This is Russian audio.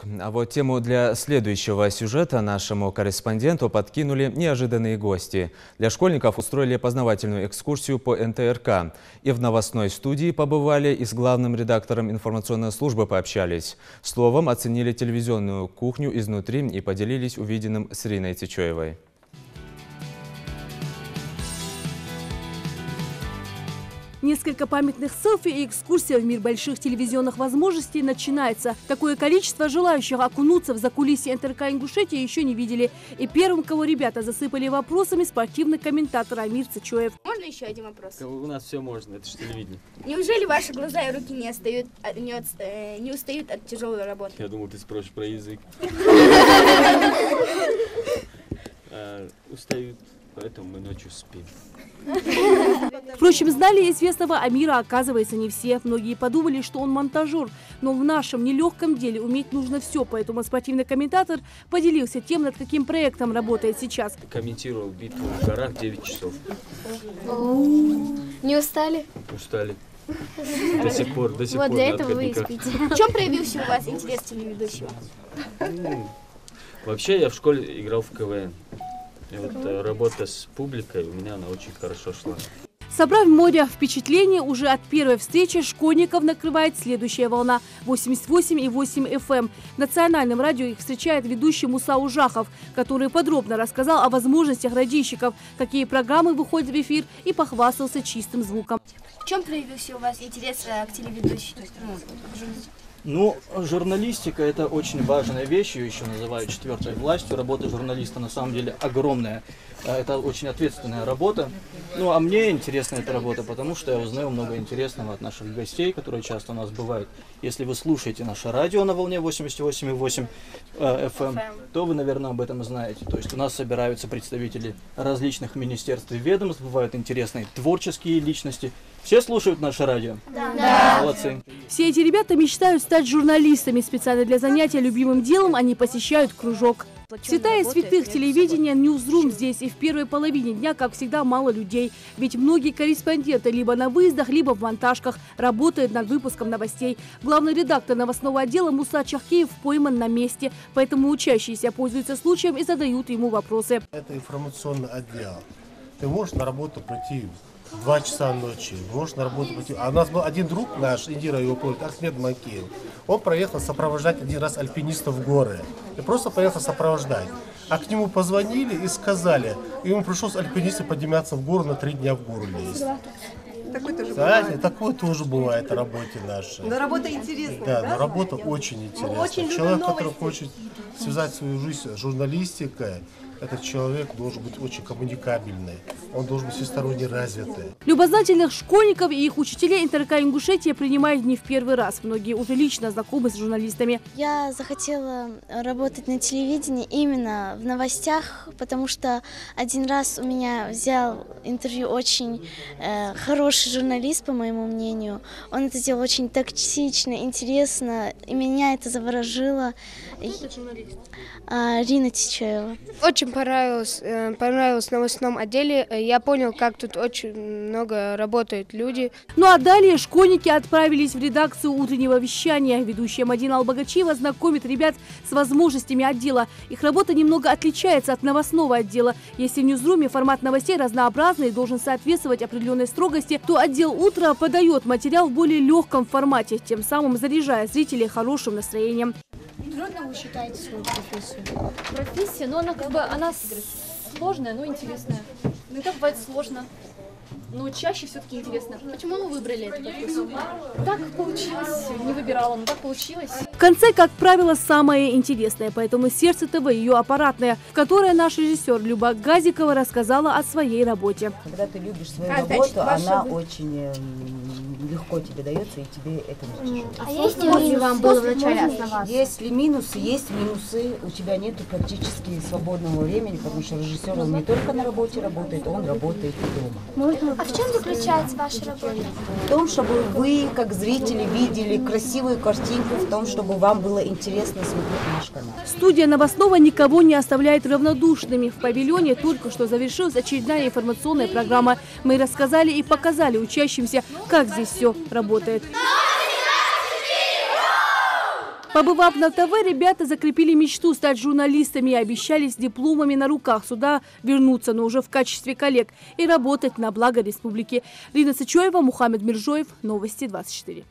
А вот тему для следующего сюжета нашему корреспонденту подкинули неожиданные гости. Для школьников устроили познавательную экскурсию по НТРК. И в новостной студии побывали, и с главным редактором информационной службы пообщались. Словом, оценили телевизионную кухню изнутри и поделились увиденным с Риной Тичоевой. Несколько памятных селфи и экскурсия в мир больших телевизионных возможностей начинается. Такое количество желающих окунуться в закулисье НТРК Ингушетии еще не видели. И первым, кого ребята засыпали вопросами, спортивный комментатор Амир Цичоев. Можно еще один вопрос? У нас все можно, это же телевидение. Неужели ваши глаза и руки не устают от тяжелой работы? Я думал, ты спросишь про язык. Устают, поэтому мы ночью спим. Впрочем, знали известного Амира, оказывается, не все. Многие подумали, что он монтажер. Но в нашем нелегком деле уметь нужно все. Поэтому спортивный комментатор поделился тем, над каким проектом работает сейчас. Комментировал битву в горах 9 часов. Не устали? Устали. До сих пор. Вот для этого вы и спите. В чем проявился у вас интерес телеведущего? Вообще я в школе играл в КВН. И вот работа с публикой у меня она очень хорошо шла. Собрав море впечатлений, уже от первой встречи школьников накрывает следующая волна – 88,8 FM. В национальном радио их встречает ведущий Муса Ужахов, который подробно рассказал о возможностях радищиков, какие программы выходят в эфир, и похвастался чистым звуком. В чем проявился у вас интерес к телеведущему? Ну, журналистика – это очень важная вещь, ее еще называют четвертой властью. Работа журналиста на самом деле огромная. Это очень ответственная работа. Ну, а мне интересна эта работа, потому что я узнаю много интересного от наших гостей, которые часто у нас бывают. Если вы слушаете наше радио на волне 88,8 FM, то вы, наверное, об этом знаете. То есть у нас собираются представители различных министерств и ведомств, бывают интересные творческие личности. Все слушают наше радио? Да. Молодцы. Все эти ребята мечтают стать журналистами. Специально для занятия любимым делом они посещают кружок. Святая святых телевидения Ньюзрум здесь, и в первой половине дня, как всегда, мало людей. Ведь многие корреспонденты либо на выездах, либо в монтажках работают над выпуском новостей. Главный редактор новостного отдела Муса Чахкеев пойман на месте, поэтому учащиеся пользуются случаем и задают ему вопросы. Это информационный отдел. Ты можешь на работу прийти в 2 часа ночи, можешь на работу прийти. А у нас был один друг наш, Индира его помнит, Ахмед Макеев. Он проехал сопровождать один раз альпинистов в горы. И просто поехал сопровождать. А к нему позвонили и сказали, ему пришлось альпинисты подниматься в гору, на 3 дня в гору лезть. Такое тоже бывает. Такое тоже бывает в работе нашей. Но работа интересная, да? Но работа очень интересная. Очень человек, который хочет связать свою жизнь с журналистикой, этот человек должен быть очень коммуникабельный, он должен быть всесторонне развитый. Любознательных школьников и их учителей НТРК Ингушетия принимают не в первый раз. Многие уже лично знакомы с журналистами. Я захотела работать на телевидении именно в новостях, потому что один раз у меня взял интервью очень хороший журналист, по моему мнению. Он это делал очень тактично, интересно, и меня это заворожило. Кто это журналист? Рина Тичоева. Очень понравилось в новостном отделе. Я понял, как тут очень много работают люди. Ну а далее школьники отправились в редакцию утреннего вещания. Ведущая Мадина Албагачиева знакомит ребят с возможностями отдела. Их работа немного отличается от новостного отдела. Если в Ньюзруме формат новостей разнообразный и должен соответствовать определенной строгости, то отдел утра подает материал в более легком формате, тем самым заряжая зрителей хорошим настроением. Трудно вы считаете свою профессию? Профессия, но она сложная, но интересная. Иногда бывает сложно, но чаще все-таки интересно. Почему вы выбрали эту профессию? Так получилось, не выбирала, но так получилось. В конце, как правило, самое интересное, поэтому «Сердце ТВ» ее аппаратное, в которой наш режиссер Люба Газикова рассказала о своей работе. Когда ты любишь свою работу, она очень легко тебе дается, и тебе это не тяжело. А есть ли вам было вначале основаться? Если минусы, есть минусы, у тебя нет практически свободного времени, потому что режиссер он не только на работе работает, он работает и дома. А в чем заключается ваша работа? В том, чтобы вы, как зрители, видели красивую картинку, в том, чтобы вам было интересно смотреть наш канал. Студия новостного никого не оставляет равнодушными. В павильоне только что завершилась очередная информационная программа. Мы рассказали и показали учащимся, как здесь все работает. Побывав на ТВ, ребята закрепили мечту стать журналистами и обещали с дипломами на руках сюда вернуться, но уже в качестве коллег, и работать на благо республики. Лина Сычоева, Мухаммед Миржоев, Новости 24.